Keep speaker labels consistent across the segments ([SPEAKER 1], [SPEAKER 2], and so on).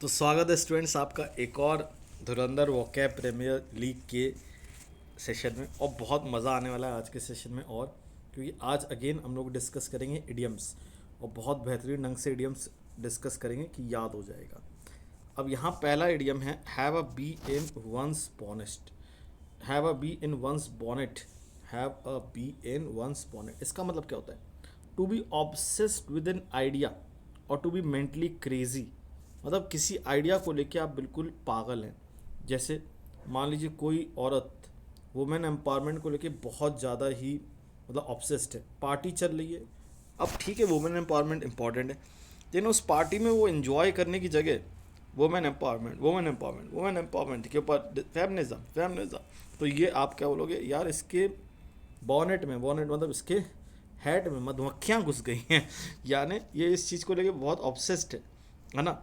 [SPEAKER 1] तो स्वागत है स्टूडेंट्स आपका एक और धुरंधर वोकैब प्रीमियर लीग के सेशन में। और बहुत मज़ा आने वाला है आज के सेशन में, और क्योंकि आज अगेन हम लोग डिस्कस करेंगे इडियम्स, और बहुत बेहतरीन ढंग से इडियम्स डिस्कस करेंगे कि याद हो जाएगा। अब यहाँ पहला इडियम है have a bee in one's bonnet. Have a bee in one's bonnet. Have a bee in one's bonnet, इसका मतलब क्या होता है? To be obsessed with an idea और टू बी मेंटली क्रेजी। मतलब किसी आइडिया को लेके आप बिल्कुल पागल हैं। जैसे मान लीजिए कोई औरत वुमेन एम्पावरमेंट को लेके बहुत ज़्यादा ही मतलब ऑब्सेस्ड है, पार्टी चल रही है। अब ठीक है, वुमेन एम्पावरमेंट इंपॉर्टेंट है, लेकिन उस पार्टी में वो एंजॉय करने की जगह women empowerment women empowerment women empowerment के ऊपर फेमिनिज्म फेमिनिज्म, तो ये आप क्या बोलोगे यार? इसके बॉनेट में, बॉनेट मतलब इसके हेड में मधुमक्खियाँ घुस गई हैं। यानी ये इस चीज़ को लेके बहुत ऑब्सेस्ड है ना।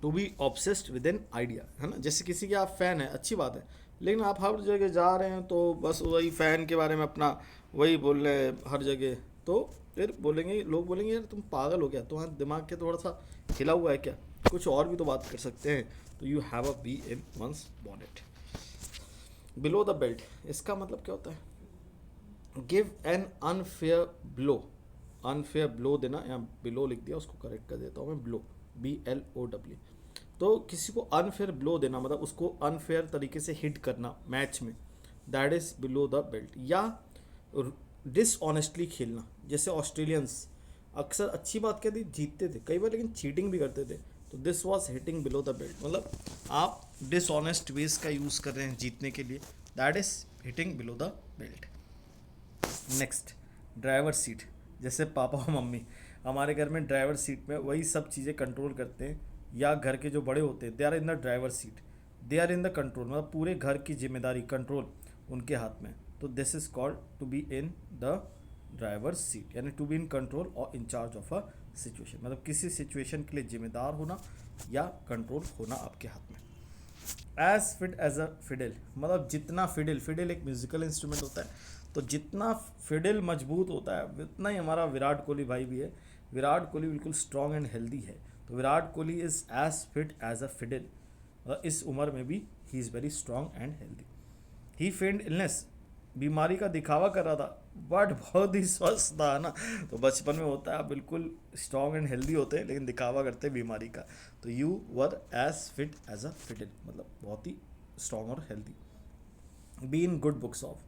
[SPEAKER 1] To be obsessed with an idea, है ना। जैसे किसी के आप फ़ैन हैं, अच्छी बात है, लेकिन आप हर जगह जा रहे हैं तो बस वही फ़ैन के बारे में अपना वही बोल रहे हैं हर जगह, तो फिर बोलेंगे लोग, बोलेंगे यार तुम पागल हो गया, तुम्हारा दिमाग के थोड़ा सा हिला हुआ है क्या? कुछ और भी तो बात कर सकते हैं। तो you have a bee in one's bonnet. Below the belt, इसका मतलब क्या होता है? Give an unfair blow. Unfair blow देना, या बिलो लिख दिया, उसको करेक्ट कर देता हूँ मैं, ब्लो, BLOW। तो किसी को अनफेयर ब्लो देना मतलब उसको अनफेयर तरीके से हिट करना मैच में, that is below the belt. या डिसऑनेस्टली खेलना, जैसे ऑस्ट्रेलियंस अक्सर अच्छी बात कहती जीतते थे कई बार, लेकिन चीटिंग भी करते थे, तो this was hitting below the belt. मतलब आप डिसऑनेस्ट वेज का यूज़ कर रहे हैं जीतने के लिए, that is hitting below the belt. Next, driver seat. जैसे पापा और मम्मी हमारे घर में ड्राइवर सीट में वही सब चीज़ें कंट्रोल करते हैं, या घर के जो बड़े होते हैं they are in the driver seat, they are in the control, मतलब पूरे घर की जिम्मेदारी कंट्रोल उनके हाथ में। तो this is called to be in the driver seat, यानी टू बी इन कंट्रोल और in charge of a situation, मतलब किसी सिचुएशन के लिए जिम्मेदार होना या कंट्रोल होना आपके हाथ में। As fit as a fiddle, मतलब जितना फिडल, फिडल एक म्यूजिकल इंस्ट्रूमेंट होता है, तो जितना फिडल मजबूत होता है उतना ही हमारा विराट कोहली भाई भी है। विराट कोहली बिल्कुल स्ट्रॉन्ग एंड हेल्दी है, तो Virat Kohli is as fit as a fiddle, मतलब इस उम्र में भी he is very strong and healthy. He feigned illness, बीमारी का दिखावा कर रहा था, बट बहुत ही स्वस्थ था ना। तो बचपन में होता है आप बिल्कुल स्ट्रॉन्ग एंड हेल्दी होते हैं, लेकिन दिखावा करते हैं बीमारी का। तो you were as fit as a fiddle, मतलब बहुत ही स्ट्रॉन्ग और healthy. Be in good books of,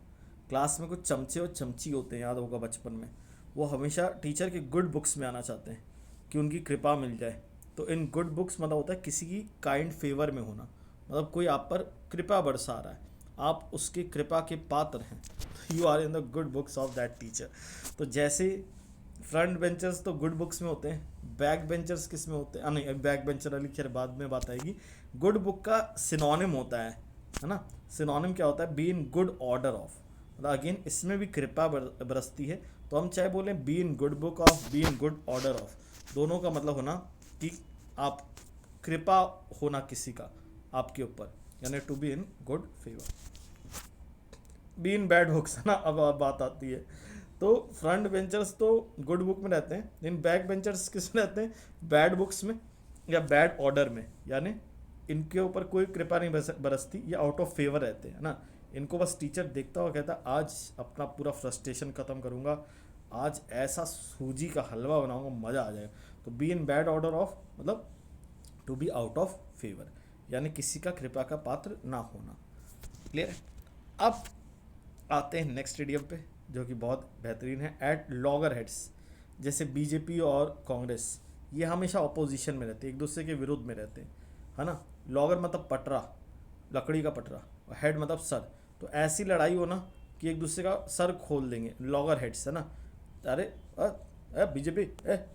[SPEAKER 1] class में कुछ चमचे और चमची होते हैं, याद होगा बचपन में, वो हमेशा टीचर के गुड बुक्स में आना चाहते हैं कि उनकी कृपा मिल जाए। तो इन गुड बुक्स मतलब होता है किसी की काइंड फेवर में होना, मतलब कोई आप पर कृपा बरसा रहा है, आप उसकी कृपा के पात्र हैं, you are in the good books of that teacher. तो जैसे फ्रंट बेंचर्स तो गुड बुक्स में होते हैं, बैक बेंचर्स किस में होते हैं? नहीं, बैक बेंचर वाली खैर बाद में बात आएगी। गुड बुक का सिनोनिम होता है ना। सिनोनिम क्या होता है? B in good order of, मतलब अगेन इसमें भी कृपा बरसती है, तो हम चाहे बोलें B in good book of, B in good order of, दोनों का मतलब होना कि आप कृपा होना किसी का आपके ऊपर, यानी to be in good favour. Be in bad books, है ना। अब बात आती है, तो फ्रंट बेंचर्स तो गुड बुक में रहते हैं, लेकिन बैक बेंचर्स किस में रहते हैं? बैड बुक्स में या बैड ऑर्डर में, यानी इनके ऊपर कोई कृपा नहीं बरसती, या आउट ऑफ फेवर रहते हैं ना। इनको बस टीचर देखता हुआ कहता आज अपना पूरा फ्रस्ट्रेशन ख़त्म करूँगा, आज ऐसा सूजी का हलवा बनाऊंगा, मज़ा आ जाएगा। तो be in bad order of मतलब to be out of favour, यानी किसी का कृपा का पात्र ना होना। क्लियर है? अब आते हैं नेक्स्ट स्टेडियम पे, जो कि बहुत बेहतरीन है, एट लॉगर हेड्स। जैसे बीजेपी और कांग्रेस ये हमेशा अपोजिशन में रहते हैं, एक दूसरे के विरुद्ध में रहते हैं, है ना। लॉगर मतलब पटरा, लकड़ी का पटरा, और हेड मतलब सर। तो ऐसी लड़ाई हो ना कि एक दूसरे का सर खोल देंगे, लॉगर हेड्स, है ना। अरे बीजेपी,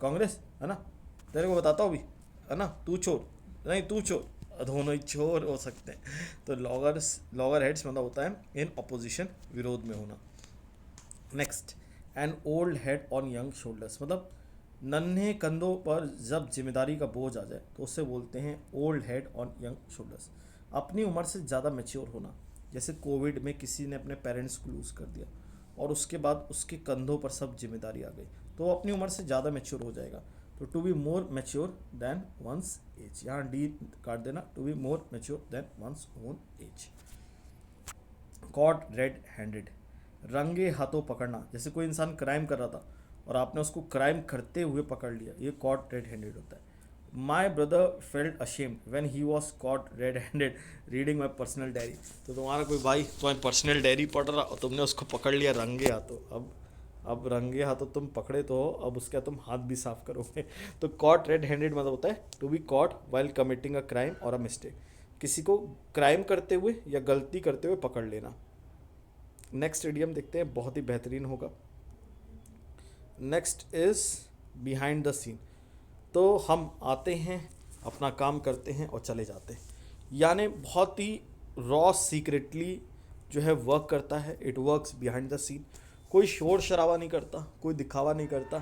[SPEAKER 1] कांग्रेस, है ना, तेरे को बताता हूँ भी, है ना, तू चोर, नहीं तू चोर, दोनों ही चोर हो सकते हैं। तो लॉगर हेड्स मतलब होता है इन अपोजिशन, विरोध में होना। Next, an old head on young shoulders, मतलब नन्हे कंधों पर जब जिम्मेदारी का बोझ आ जाए तो उससे बोलते हैं old head on young shoulders. अपनी उम्र से ज़्यादा मेच्योर होना, जैसे कोविड में किसी ने अपने पेरेंट्स को लूज़ कर दिया और उसके बाद उसके कंधों पर सब जिम्मेदारी आ गई, तो वो अपनी उम्र से ज़्यादा मेच्योर हो जाएगा। तो to be more mature than one's age, यहाँ डी काट देना, to be more mature than one's own age. Caught red handed, रंगे हाथों पकड़ना, जैसे कोई इंसान क्राइम कर रहा था और आपने उसको क्राइम करते हुए पकड़ लिया, ये कॉट रेड हैंडेड होता है। My brother felt ashamed when he was caught red handed reading my personal diary, तो तुम्हारा कोई भाई तुम्हारी पर्सनल डायरी पढ़ रहा और तुमने उसको पकड़ लिया रंगे हाथों। अब रंगे हाथों तुम पकड़े तो हो, अब उसका तुम हाथ भी साफ करोगे। तो कॉट रेड हैंडेड मतलब होता है to be caught while committing a crime और अ मिस्टेक, किसी को क्राइम करते हुए या गलती करते हुए पकड़ लेना। नेक्स्ट इडियम देखते हैं, बहुत ही बेहतरीन होगा। Next is behind the scene, तो हम आते हैं, अपना काम करते हैं और चले जाते हैं, यानी बहुत ही रॉ सीक्रेटली जो है वर्क करता है। It works behind the scene, कोई शोर शराबा नहीं करता, कोई दिखावा नहीं करता।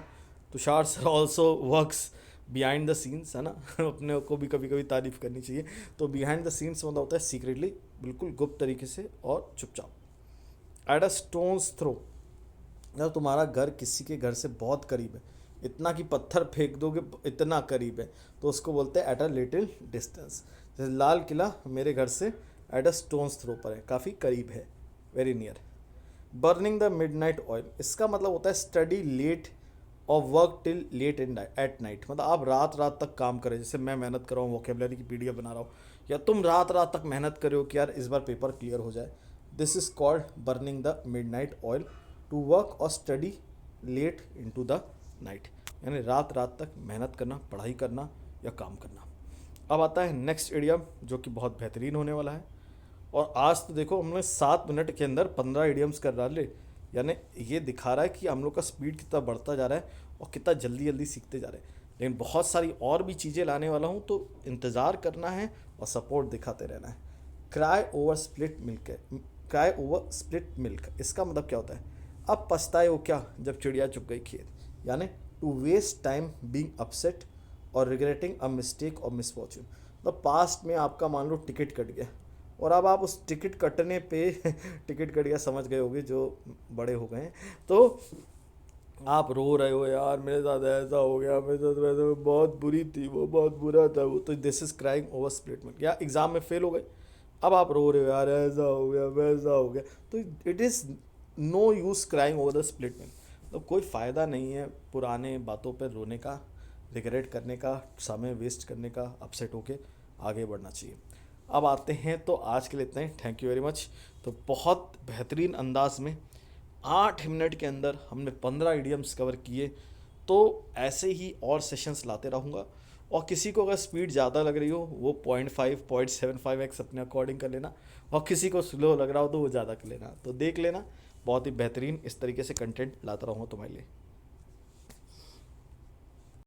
[SPEAKER 1] Tushar sir also works behind the scenes, है ना। अपने को भी कभी कभी तारीफ करनी चाहिए। तो बिहाइंड द सीन्स मतलब होता है सीक्रेटली, बिल्कुल गुप्त तरीके से और चुपचाप। एट अ स्टोन्स थ्रो, जब तुम्हारा घर किसी के घर से बहुत करीब है, इतना कि पत्थर फेंक दोगे इतना करीब है, तो उसको बोलते हैं एट अ लिटिल डिस्टेंस। जैसे लाल किला मेरे घर से एट अ स्टोन्स थ्रो पर है, काफ़ी करीब है, very near. Burning the midnight oil, इसका मतलब होता है स्टडी लेट और work till late in at night, मतलब आप रात रात तक काम करें। जैसे मैं मेहनत कर रहा हूँ, वोकेबलरी की पीडीएफ बना रहा हूँ, या तुम रात रात तक मेहनत कर रहे हो कि यार इस बार पेपर क्लियर हो जाए। This is called burning the midnight oil, to work और study late into the night, यानी रात रात तक मेहनत करना, पढ़ाई करना या काम करना। अब आता है नेक्स्ट इडियम जो कि बहुत बेहतरीन होने वाला है। और आज तो देखो हमने 7 मिनट के अंदर 15 इडियम्स कर डाले, यानी ये दिखा रहा है कि हम लोग का स्पीड कितना बढ़ता जा रहा है और कितना जल्दी जल्दी सीखते जा रहे हैं। लेकिन बहुत सारी और भी चीज़ें लाने वाला हूँ, तो इंतज़ार करना है और सपोर्ट दिखाते रहना है। Cry over split milk, cry over split milk, इसका मतलब क्या होता है? अब पछताए हो क्या जब चिड़िया चुग गई खेत, यानी to waste time being upset और रिग्रेटिंग अ मिस्टेक और मिसफॉर्चून। मतलब पास्ट में आपका मान लो टिकट कट गया और अब आप उस टिकट कटने पे टिकट कट गया समझ गए होगे जो बड़े हो गए हैं, तो आप रो रहे हो यार मेरे साथ ऐसा हो गया, मेरे साथ वैसा, बहुत बुरी थी वो, बहुत बुरा था वो। तो this is crying over split milk. या एग्जाम में फेल हो गए, अब आप रो रहे हो यार ऐसा हो गया वैसा हो गया, तो it is no use crying over the split milk. तो कोई फ़ायदा नहीं है पुराने बातों पर रोने का, रिग्रेट करने का, समय वेस्ट करने का, अपसेट होके आगे बढ़ना चाहिए। अब आते हैं, तो आज के लिए इतना ही, थैंक यू वेरी मच। तो बहुत बेहतरीन अंदाज में 8 मिनट के अंदर हमने 15 इडियम्स कवर किए। तो ऐसे ही और सेशंस लाते रहूँगा, और किसी को अगर स्पीड ज़्यादा लग रही हो वो 0.5 0.75x अपने अकॉर्डिंग कर लेना, और किसी को स्लो लग रहा हो तो वो ज़्यादा कर लेना। तो देख लेना, बहुत ही बेहतरीन इस तरीके से कंटेंट लाता रहूँगा तुम्हारे लिए।